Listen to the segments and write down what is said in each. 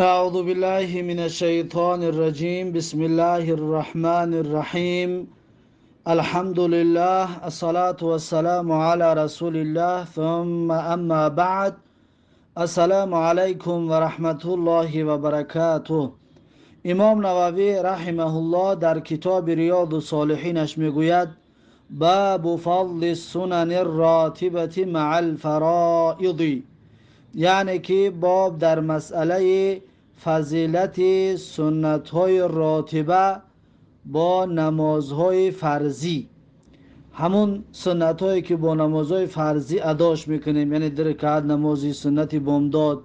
أعوذ بالله من الشيطان الرجيم. بسم الله الرحمن الرحيم. الحمد لله، الصلاة والسلام على رسول الله، ثم أما بعد. السلام عليكم ورحمة الله وبركاته. امام نووی رحمه الله در کتاب ریاض الصالحینش میگوید: باب فضل السنن الراتبة مع الفرائض، یعنی که باب در مسئله فضیلت سنت های راتبه با نمازهای فرضی، همون سنت هایی که با نمازهای فرضی اداش میکنیم، یعنی در رکعت نمازی سنتی بامداد،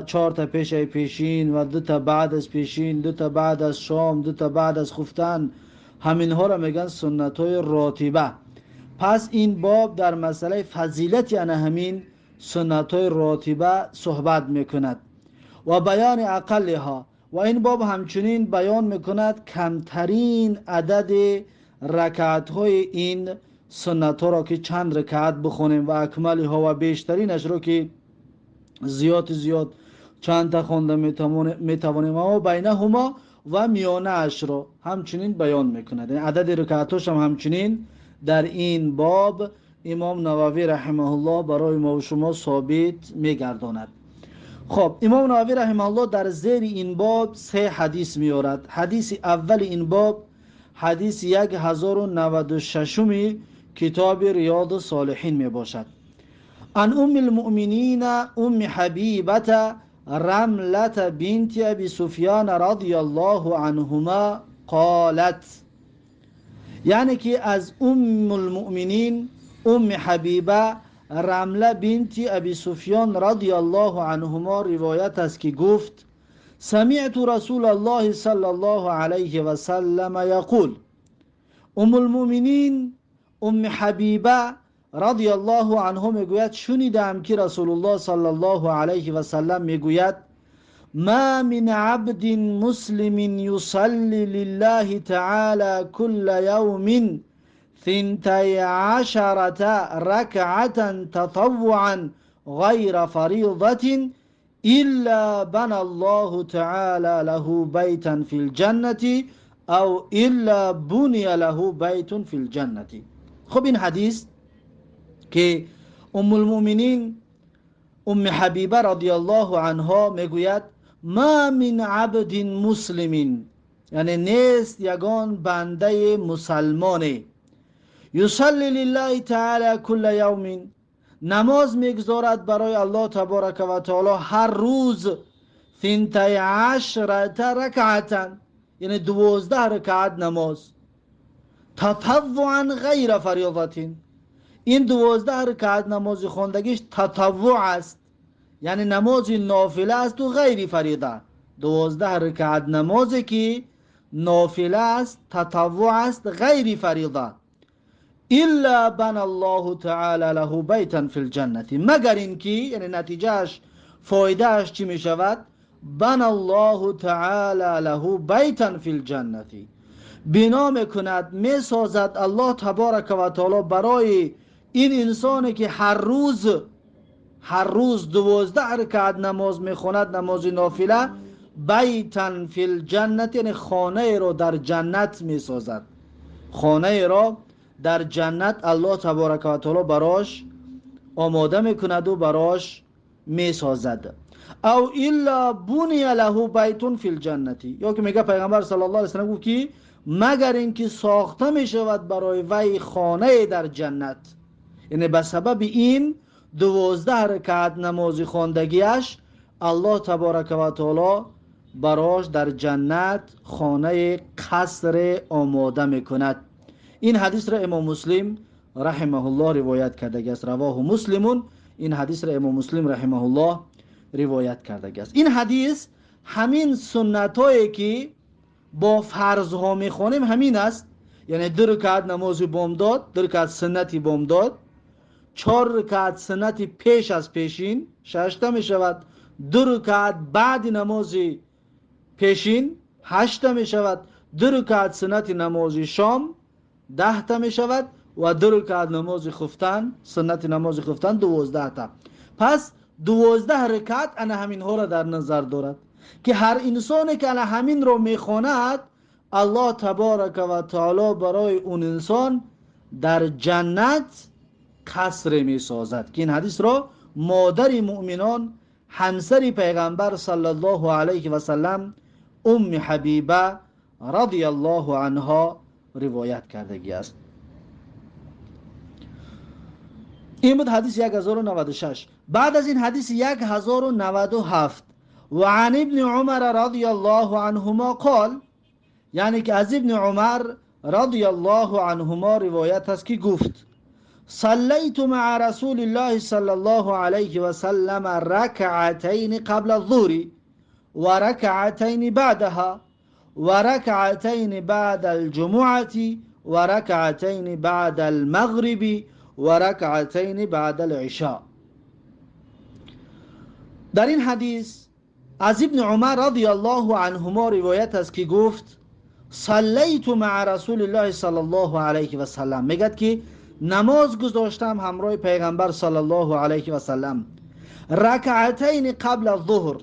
4 تا پیش پیشین و 2 تا بعد از پیشین، 2 تا بعد از شام، 2 تا بعد از خفتن، همین ها را میگن سنت های راتبه. پس این باب در مسئله فضیلت یعنی همین سنت های راتبه صحبت میکند و بیان اقلها، و این باب همچنین بیان میکند کمترین عدد رکعت های این سنت ها را که چند رکعت بخونیم و اکملی ها و بیشترینش را که زیاد چند تا خونده میتوانیم و بینهما و میانه اش را همچنین بیان میکند. عدد رکعتاش هم همچنین در این باب امام نووی رحمه الله برای ما و شما ثابت میگرداند. خب، امام نووی رحمه الله در زیر این باب 3 حدیث میارد. حدیث اول این باب حدیث 1096 کتاب ریاض الصالحین می باشد. عن ام المؤمنین ام حبیبة رملة بنت ابی سفیان رضی الله عنهما قالت، یعنی که از ام المؤمنین ام حبیبه رمله بنت ابی سفیان رضی الله عنهما روایت است که گفت: سمعت رسول الله صلی الله علیه و سلم یقول. ام المؤمنین ام حبیبه رضی الله عنها میگوید شنیدم که رسول الله صلی الله علیه و سلم میگوید: ما من عبد مسلم يصلي لله تعالى كل يوم 12 ركعة تطوعا غير فريضة إلا بنى الله تعالى له بيتا في الجنة أو إلا بني له بيت في الجنة. خب، این حدیث که ام المؤمنین ام حبیبه رضی الله عنها میگوید: ما من عبد مسلم، یعنی نیست یگان بنده مسلمانی، یصلی لله تعالی کل یوم، نماز میگذارد برای الله تبارک و تعالی هر روز 12 رکعتا، یعنی 12 رکعت نماز، تطوعا غیر فریضة، این 12 رکعت نماز خواندگیش تطوع است، یعنی نماز نافله است و غیر فریضه. 12 رکعت نمازی که نافله است، تطوع است، غیر فریضه. الا بنى الله تعالی له بیتا فی الجنة، مگر اینکه، یعنی نتیجهش فایدهش چی می شود؟ بنى الله تعالی له بیتا فی الجنة، بنا میکند، می سازد الله تبارک و تعالی برای این انسانی که هر روز 12 رکعت نماز میخواند، نماز نافله، بیتا فی الجنة، یعنی خانه را در جنت میسازد، خانه را در جنت الله تبارک و تعالی براش آماده میکند و براش میسازد. او الا بنی له بیت فی الجنة، یا که میگه پیغمبر صلی الله علیه وسلم گفت که مگر اینکه ساخته میشود برای وی خانه در جنت، یعنی به سبب این 12 رکعت نماز خواندگیش الله تبارک و تعالی براش در جنت خانه قصر آماده میکند. این حدیث را امام مسلم رحمه الله روایت کرده است. رواه مسلمون، این حدیث را امام مسلم رحمه الله روایت کرده است. این حدیث همین سنت هایی که با فرض ها میخوانیم همین است، یعنی 2 رکعت نماز بامداد، 2 رکعت سنتی بامداد، 4 رکعت سنتی پیش از پیشین 6 می شود، 2 رکعت بعد نماز پیشین 8 می شود، 2 رکعت سنتی نماز شام 10 می شود و 2 رکعت نماز خفتن، سنت نماز خفتن 12 تا. پس 12 رکعت انا همین ها را در نظر دارد که هر انسانی که انا همین را میخواند الله تبارک و تعالی برای اون انسان در جنت قصر میسازد. که این حدیث را مادر مؤمنان همسر پیغمبر صلی الله علیه و سلم ام حبیبه رضی الله عنها روایت کردگی است. این بود حدیث 1096. بعد از این حدیث 1097 و عن ابن عمر رضی الله عنهما قال، یعنی که از ابن عمر رضی الله عنهما روایت است که گفت صلیت مع رسول الله صلی الله علیه و سلم رکعتین قبل الظهر و رکعتین بعدها و رکعتین بعد الجمعه و رکعتین بعد المغرب و رکعتین بعد العشاء. در این حدیث از ابن عمر رضی الله عنهما روایت است که گفت صلیت مع رسول الله صلی الله علیه و سلم، میگد که نماز گذاشتم همراه پیغمبر صلی الله علیه و سلم رکعتین قبل الظهر،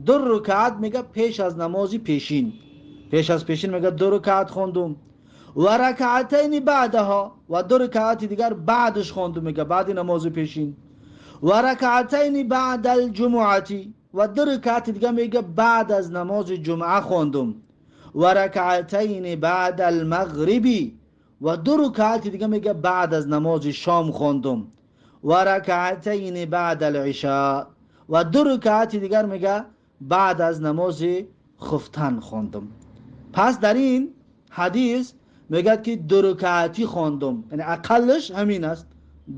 2 رکعت میگه پیش از نماز پیشین، پیش از پیشین میگه 2 رکعت خوندم، و رکعتین بعدها و 2 رکعت دیگر بعدش خوندم میگه بعد نماز پیشین، و رکعتین بعد الجمعه و 2 رکعت دیگر میگه بعد از نماز جمعه خوندم، و رکعتین بعد المغربی و 2 رکعت دیگه میگه بعد از نماز شام خوندم، و رکعتین بعد العشاء و 2 رکعت دیگر میگه بعد از نماز خفتن خوندم. پس در این حدیث میگه که 2 رکعتی خوندم، یعنی اقلش همین است،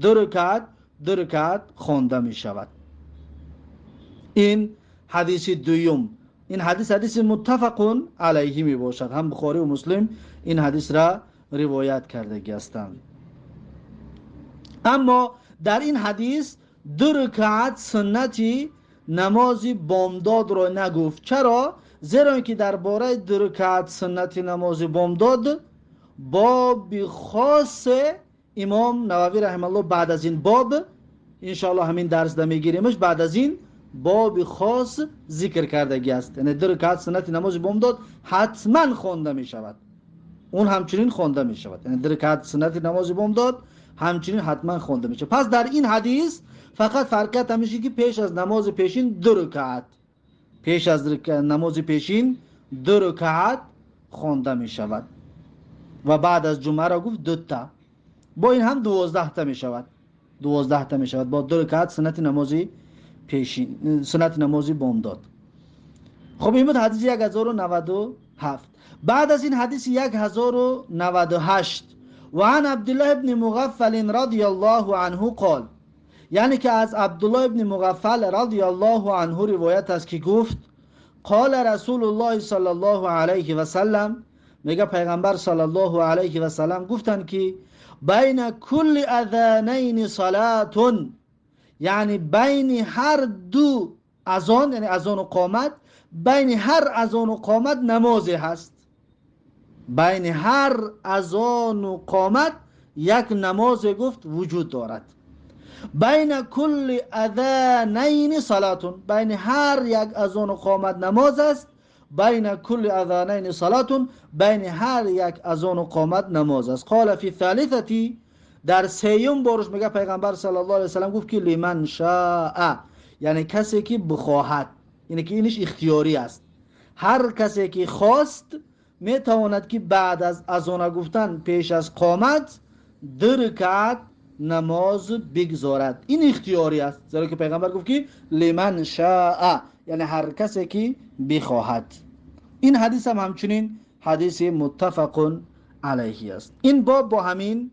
2 رکعت خونده میشود. این حدیث دوم. این حدیث متفق علیه می باشد، هم بخاری و مسلم این حدیث را روایت کرده هستند. اما در این حدیث 2 رکعت سنتی نماز بامداد را نگفت. چرا؟ زیرا اینکه درباره 2 رکعت سنتی نماز بامداد باب خاص امام نووی رحمه الله بعد از این باب انشاءالله همین درس دا میگیریمش، بعد از این باب خاص ذکر کردگی است. یعنی 2 رکعت سنت نماز بامداد حتما خوانده می شود، اون همچنین خوانده می شود. یعنی 2 رکعت سنت نماز بامداد همچنین حتما خوانده می شود. پس در این حدیث فقط فرقیت همیشه که پیش از نماز پیشین 2 رکعت، پیش از نماز پیشین 2 رکعت خوانده می شود و بعد از جمعه را گفت 2 تا، با این هم 12 تا می شود، 12 تا می شود با 2 رکعت سنت نمازی پیشین، سنت نمازی بامداد. خب این بود حدیث 1097. بعد از این حدیث 1098 و عن عبدالله ابن مغفل رضی الله عنه قال، یعنی که از عبدالله ابن مغفل رضی الله عنه روایت است که گفت قال رسول الله صلی الله علیه و سلم، میگه پیغمبر صلی الله علیه و سلم گفتند که بین کل اذانین صلاتون، یعنی بین هر 2 اذان، یعنی اذان و قامت، بین هر اذان و قامت نمازی هست، بین هر اذان و قامت یک نماز گفت وجود دارد. بین کل اذانین صلاتون، بین هر یک اذان و قامت نماز است، بین کل اذانین صلاتون، بین هر یک اذان و قامت نماز است. قال فی الثالثه، در 3م بارش میگه پیغمبر صلی الله علیه و سلم گفت که لمن شاء، یعنی کسی که بخواهد، یعنی که اینش اختیاری است، هر کسی که خواست میتواند که بعد از اذان گفتن پیش از قامت 2 رکعت نماز بگذارد. این اختیاری است، زیرا که پیغمبر گفت که لمن شاء، یعنی هر کسی که بخواهد. این حدیث هم همچنین حدیث متفق علیه است. این باب با همین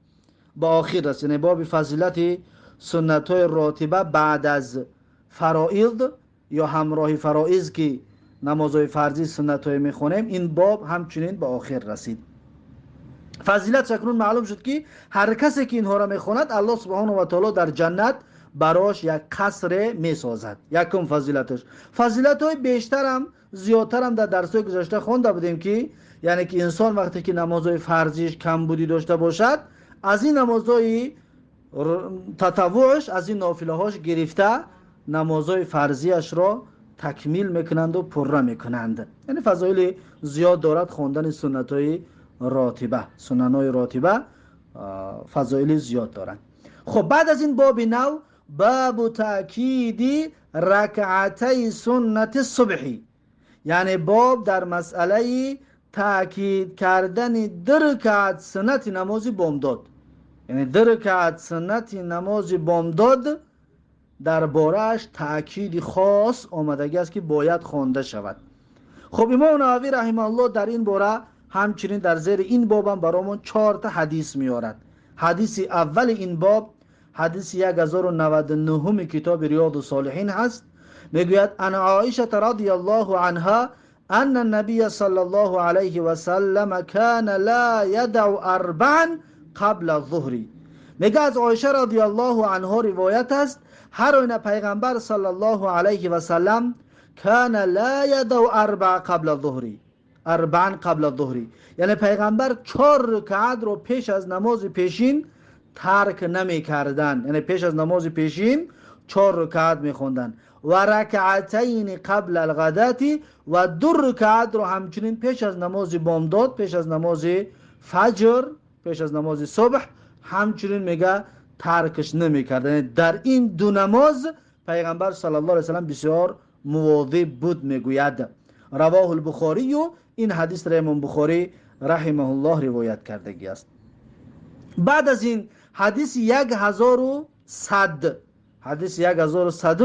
با آخر است، یعنی باب فضیلت سنت های راتبه بعد از فرائض یا همراه فرائض که نمازهای فرضی سنت های میخونیم. این باب همچنین به آخر رسید. فضیلت اکنون معلوم شد که هر کسی که اینها را میخواند الله سبحانه و تعالی در جنت براش یک قصر میسازد. یکم فضیلتش. فضیلت های بیشتر هم زیادتر هم در درس‌های گذشته خوانده بودیم که یعنی که انسان وقتی که نمازهای فرضیش کم بودی داشته باشد، از این نمازهای تطوعش، از این نافله هاش گرفته نمازهای فرضیش را تکمیل میکنند و پره میکنند. یعنی فضایل زیاد دارد خواندن سنت‌های راتبه، سنن‌های راتبه فضایل زیاد دارند. خب بعد از این باب نو، باب تأکید رکعتی سنت صبحی، یعنی باب در مسئله تأکید کردن 2 رکعت سنت نماز بامداد. یعنی 2 رکعت سنت نماز بامداد در بارش تأکید خاص آمدگی است که باید خوانده شود. خب امام نووی رحمه الله در این باره همچنین در زیر این باب هم برامون 4 تا حدیث میارد. حدیث اول این باب حدیث 1099 کتاب ریاض الصالحین هست. میگوید ان عایشه رضی الله عنها ان النبی صلی الله علیه و سلم کان لا یدع 4 قبل الظهر. میگه از عایشه رضی الله عنها روایت است هر آینه پیغمبر صلی الله علیه و سلم کان لا یدع 4 قبل الظهر، 4 قبل الظهر، یعنی پیغمبر 4 رکعت رو پیش از نماز پیشین ترک نمی کردن. یعنی پیش از نماز پیشین 4 رکعت می خوندن. و رکعتین قبل الغداتی، و 2 رکعت رو همچنین پیش از نماز بامداد، پیش از نماز فجر، پیش از نماز صبح همچنین میگه ترکش نمی کردن. در این 2 نماز پیغمبر صلی الله علیه و سلم بسیار مواظب بود میگوید. رواه البخاری، و این حدیث را امام بخاری رحمه الله روایت کردگی است. بعد از این حدیث 1100، حدیث 1100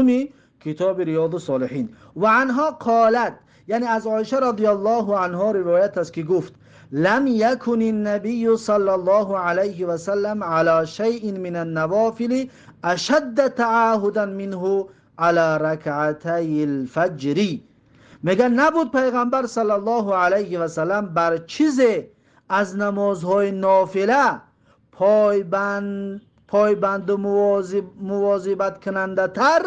کتاب ریاض الصالحین. و عنها قالت، یعنی از عایشه رضی الله عنها روایت است که گفت لم یکن النبی صلی الله علیه و سلم علی شیء من النوافل اشد تعاهدا منه علی رکعتي الفجر. میگه نبود پیغمبر صلی الله علیه و سلم بر چیز از نمازهای نافله پایبند و مواظبت کننده تر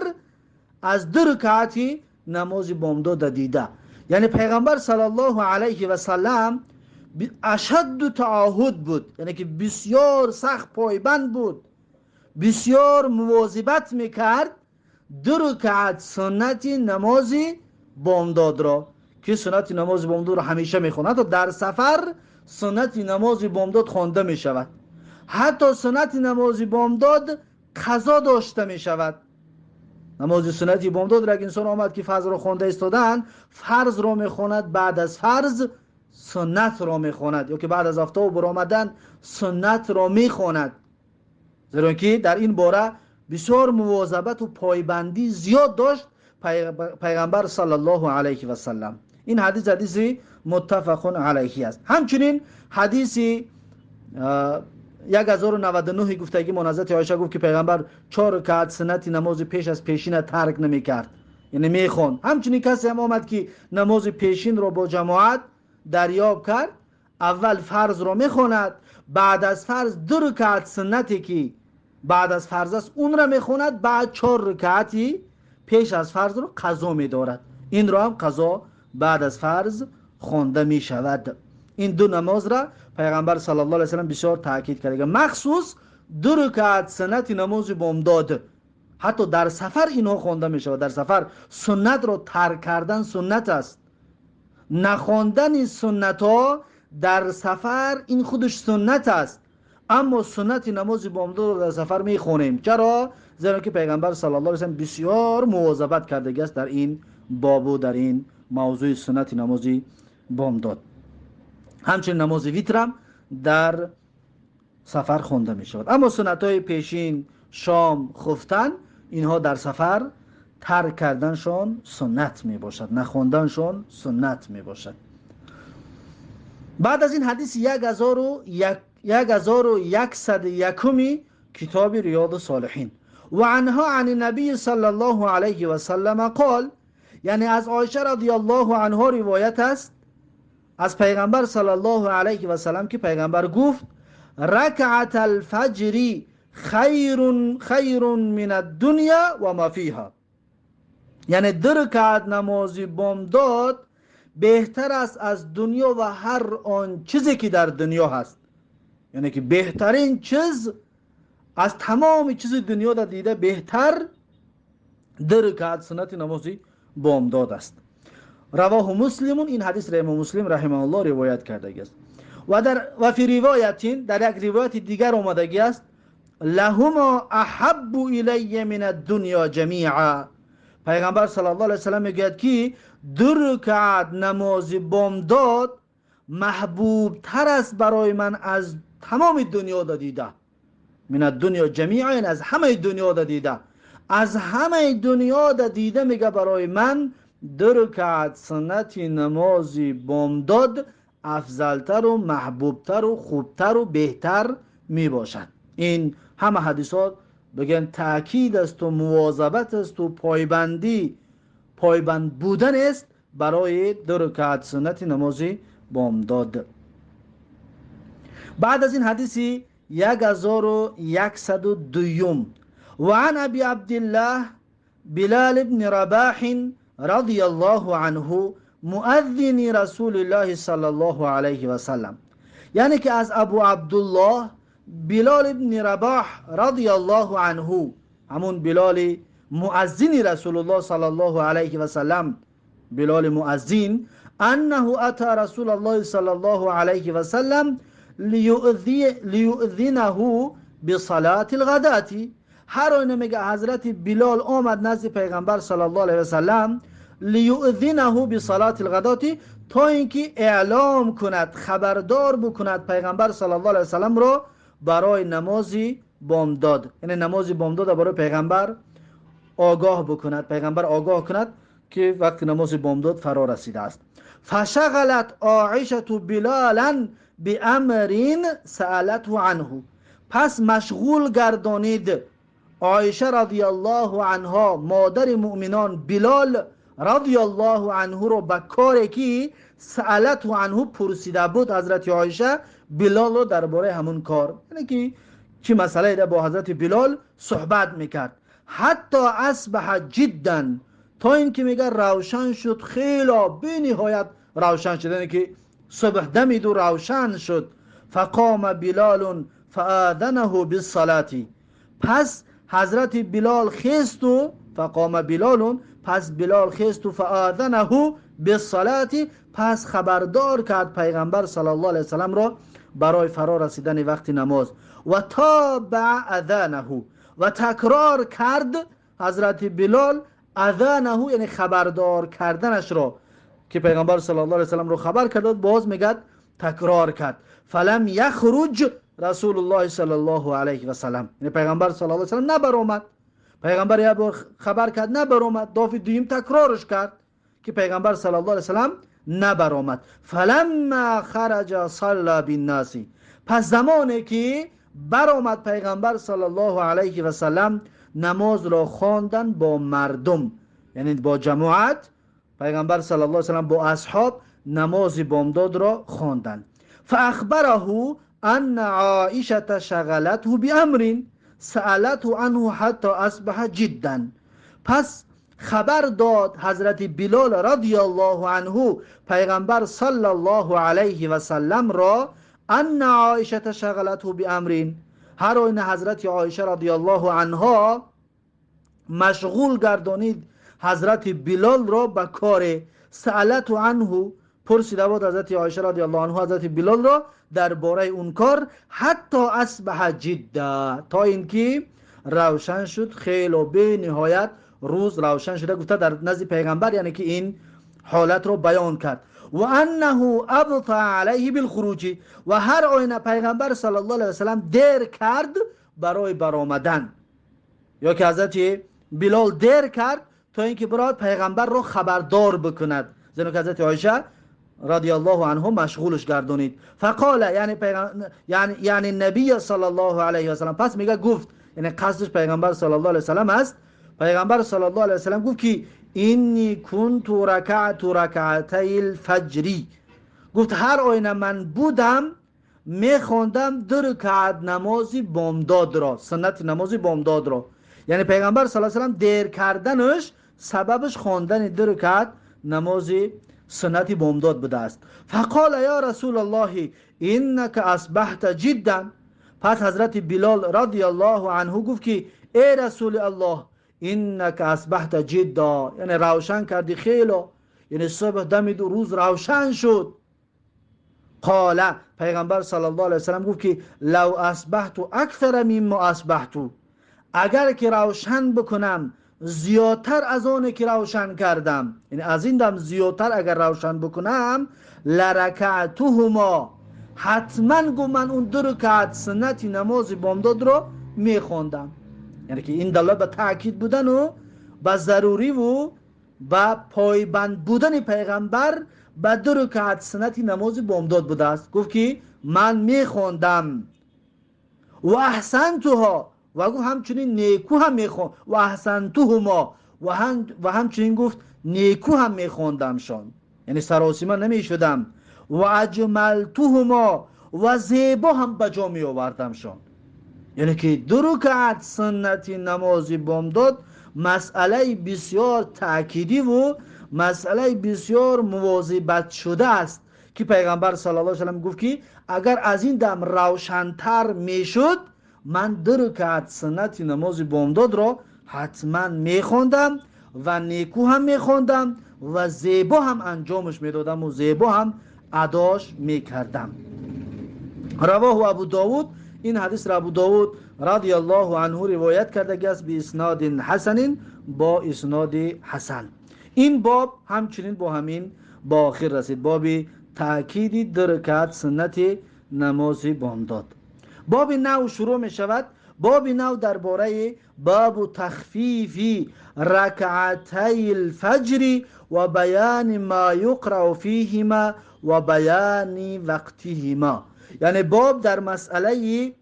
از 2 رکعتی نماز بامداد دیده. یعنی پیغمبر صلی الله علیه و سلم اشد تعاهد بود، یعنی که بسیار سخت پایبند بود، بسیار مواظبت میکرد 2 رکعت سنت نماز بامداد را، که سنت نماز بامداد را همیشه میخواند و در سفر سنت نماز بامداد خوانده میشود. حتی سنت نماز بامداد قضا داشته میشود. نماز سنتی بامداد را که انسان آمد که فرض را خوانده ایستادن، فرض را میخواند، بعد از فرض سنت را میخواند، یا که بعد از آفتاب برآمدن سنت را میخواند. زیرا که در این باره بسیار مواظبت و پایبندی زیاد داشت پیغمبر صلی الله علیه و سلم. این حدیث متفق علیه است. همچنین حدیث 1099 گفتگی منازعت عایشه گفت که پیغمبر 4 رکعت سنت نماز پیش از پیشین ترک نمی کرد، یعنی می خوند. همچنین کسی هم آمد که نماز پیشین رو با جماعت دریاب کرد، اول فرض رو می خوند، بعد از فرض 2 رکعت سنتی که بعد از فرض است اون رو می خوند، بعد 4 رکعتی پیش از فرض رو قضا می دارد. این رو هم قضا بعد از فرض خوانده می شود. این 2 نماز را پیغمبر صلی الله علیه و سلم بسیار تاکید کرده، مخصوص 2 رکعت سنت نماز بامداد. حتی در سفر اینها خوانده می شود. در سفر سنت رو ترک کردن سنت است. نخواندن سنت ها در سفر این خودش سنت است، اما سنت نماز بامداد رو در سفر می خوانیم. چرا؟ زیرا که پیغمبر صلی الله علیه و سلم بسیار مواظبت کرده است در این باب و در این موضوع سنت نماز بامداد. همچنین نماز ویترم در سفر خوانده می شود. اما سنت های پیشین، شام، خفتن، اینها در سفر ترک کردنشان سنت می باشد، نخواندنشان سنت می باشد. بعد از این حدیث 1101 کتاب ریاض الصالحین. و عنها عن النبی صلی الله علیه و سلم قال، یعنی از عایشه رضی الله عنها روایت است از پیغمبر صلی الله علیه و سلم که پیغمبر گفت رکعت الفجر خیر من الدنیا و ما فیها، یعنی 2 رکعت نماز بامداد بهتر است از دنیا و هر آن چیزی که در دنیا هست. یعنی که بهترین چیز از تمام چیز دنیا در دیده بهتر در رکعت سنت نماز بامداد است. رواه مسلم، این حدیث را امام مسلم رحمه الله روایت کرده است. و فی روایتین، در یک روایت دیگر آمدگی است لهما احب الی من الدنیا جمیعا. پیغمبر صلی الله علیه و سلم میگوید که دو رکعت نماز بامداد محبوب تر است برای من از تمام دنیا دیده. من الدنیا جمیعا، یعنی از همه دنیا دیده، از همه دنیا دیده میگه برای من دو رکعت سنت نماز بامداد افضلتر و محبوبتر و خوبتر و بهتر می باشد. این همه حدیثات بگن تأکید است و مواظبت است و پایبند بودن است برای دو رکعت سنت نماز بامداد. بعد از این حدیثی 1102 وعن ابي عبد الله بلال بن رباح رضي الله عنه مؤذن رسول الله صلی الله علیه و سلم، یعنی که از ابو عبدالله بلال بن رباح رضی الله عنه، همون بلال مؤذن رسول الله صلی الله علیه و سلم، بلال مؤذن، انه اتى رسول الله صلی الله علیه و سلم لیؤذنه بصلاة الغداة. هر آینه میگه حضرت بلال آمد نزد پیغمبر صلی الله علیه و سلم لیؤذنه بصلاة الغداة، تا اینکه اعلام کند، خبردار بکند پیغمبر صلی الله علیه و سلم را برای نماز بامداد، یعنی نماز بامداد برای پیغمبر آگاه بکند، پیغمبر آگاه کند که وقت نماز بامداد فرا رسیده است. فشغلت عایشه بلالا بامر سالته عنه، پس مشغول گردانید عایشه رضی الله عنها مادر مؤمنان بلال رضی الله عنه رو به کاری که سالته عنه پرسیده بود حضرت عایشه بلال رو درباره همون کار، یعنی که چی مسئله ده با حضرت بلال صحبت میکرد. حتی اصبح جدا، تا این که میگه روشن شد، خیلی به نهایت روشن شد، یعنی که صبح دمید و روشن شد. فقام بلال فآذنه بالصلاة، پس حضرت بلال خیست و فقام بلال، پس بلال خیست و فآذنه بالصلاة، پس خبردار کرد پیغمبر صلی الله علیه وسلم را برای فرا رسیدن وقت نماز. و تابع اذانه، و تکرار کرد حضرت بلال اذانه، یعنی خبردار کردنش را که پیغمبر صلی الله علیه وسلم رو خبر کرد، باز میگه تکرار کرد. فلم یخرج رسول الله صلی الله علیه و سلم، یعنی پیغمبر صلی الله علیه و سلم نبر آمد. پیغمبر یه بار خبر کرد نبر آمد، دفعه دوم تکرارش کرد که پیغمبر صلی الله علیه و سلم نبر آمد. فلما خرج صلی بالناس، پس زمانی که بر آمد پیغمبر صلی الله علیه و سلم نماز را خواندن با مردم، یعنی با جماعت، پیغمبر صلی الله علیه و سلم با اصحاب نماز بامداد را خواندند. فاخبره ان عائشه شغلته بامر سالته عنه حتی اصبح جدا، پس خبر داد حضرت بلال رضی الله عنه پیغمبر صلی الله علیه و سلم را ان عائشه شغلته بامر، هر آن حضرت عایشه رضی الله عنها مشغول گردانید حضرت بلال را به کار. سالته عنه، پرسیده بود حضرت عایشه رضی الله عنها حضرت بلال را درباره اون کار. حتی اصبح جدا، تا اینکه روشن شد، خیلی به نهایت روز روشن شده. گفته در نزد پیغمبر، یعنی که این حالت رو بیان کرد. و انه ابطا علیه بالخروج، و هر آینه پیغمبر صلی الله علیه و سلم دیر کرد برای برآمدن، یا که حضرت بلال دیر کرد تا اینکه برای پیغمبر رو خبردار بکند، زیرا که حضرت عایشه رضی الله عنه مشغولش گردونید. فقال، یعنی نبی صلی الله علیه و سلم، پس میگه گفت، یعنی قصدش پیغمبر صلی الله علیه و سلم است. پیغمبر صلی الله علیه و سلم گفت که اینی کنت رکعت رکعتی الفجر، گفت هر آینه من بودم میخوندم دو رکعت نماز بامداد را، سنت نماز بامداد را. یعنی پیغمبر صلی الله علیه و سلم دیر کردنش سببش خواندن دو رکعت نماز سنت بامداد بوده است. فقال یا رسول الله انک اصبحت جدا، پس حضرت بلال رضی الله عنه گفت که ای رسول الله، اینک اصبحت جدا، یعنی روشن کردی خیلی، یعنی صبح دمید و روز روشن شد. قال، پیغمبر صلی الله علیه وسلم گفت که لو اصبحت اکثر مما اصبحت، اگر که روشن بکنم زیادتر از آن که روشن کردم، یعنی از این دم زیادتر اگر روشن بکنم، لرکعتهما، حتما گو من اون 2 رکعت سنتی نماز بامداد رو میخوندم. یعنی که این دلیل به تاکید بودن و به ضروری و به پایبند بودن پیغمبر به 2 رکعت سنتی نماز بامداد بوده است. گفت که من میخوندم. و احسنتها، و گفت همچنین نیکو هم میخوند. و احسنتهما، و همچنین گفت نیکو هم میخوندمشان، یعنی سراسیمه نمیشدم. و اجملتهما، و زیبا هم بجا می آوردمشان. یعنی که 2 رکعت سنتی نماز بامداد مسئله بسیار تأکیدی و مسئله بسیار مواظبت شده است که پیغمبر صلی الله علیه و سلم گفت که اگر از این دم روشن‌تر میشد، من 2 رکعت سنتی نماز بامداد را حتما میخوندم و نیکو هم میخوندم و زیبا هم انجامش میدادم و زیبا هم اداش میکردم. رواه ابو داود، این حدیث را ابو داود رضی الله عنه روایت کرده است به اسناد حسن، با اسناد حسن. این باب همچنین با همین با آخر رسید، باب تأکید 2 رکعت سنت نماز بامداد. باب نو شروع می شود. باب نو درباره باب تخفیف رکعتي الفجر و بیان ما یقرأ فیهما و بیان وقتهما، یعنی باب در مسئله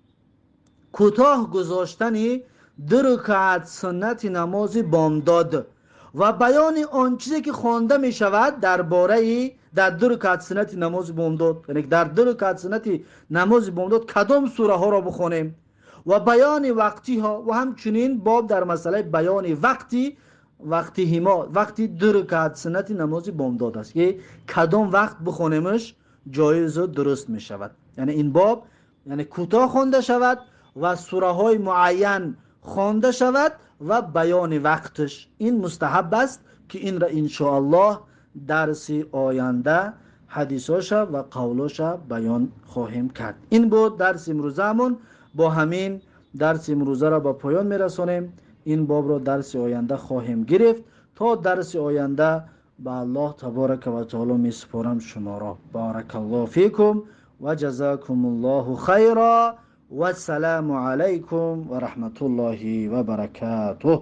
کوتاه گذاشتن 2 رکعت سنت نماز بامداد و بیان آن چیزی که خوانده می شود درباره در 2 رکعت سنت نماز بامداد، یعنی در 2 رکعت سنت نماز بامداد کدام سوره ها را بخوانیم و بیان وقتی ها، و همچنین باب در مسئله بیان وقتهما، وقتی 2 رکعت سنت نماز بامداد است که کدام وقت بخوانیمش جایز و درست می شود. یعنی این باب یعنی کوتاه خوانده شود و سوره های معین خوانده شود و بیان وقتش. این مستحب است که این را انشاءالله درس آینده حدیثاش و قولاش بیان خواهیم کرد. این بود درس امروزمون. با همین درس امروزه را به پایان میرسانیم. این باب را درس آینده خواهیم گرفت. تا درس آینده به الله تبارک و تعالی می سپارم شما را. بارک الله فیکم و جزاکم الله خیرا و السلام علیکم و رحمت الله و برکاته.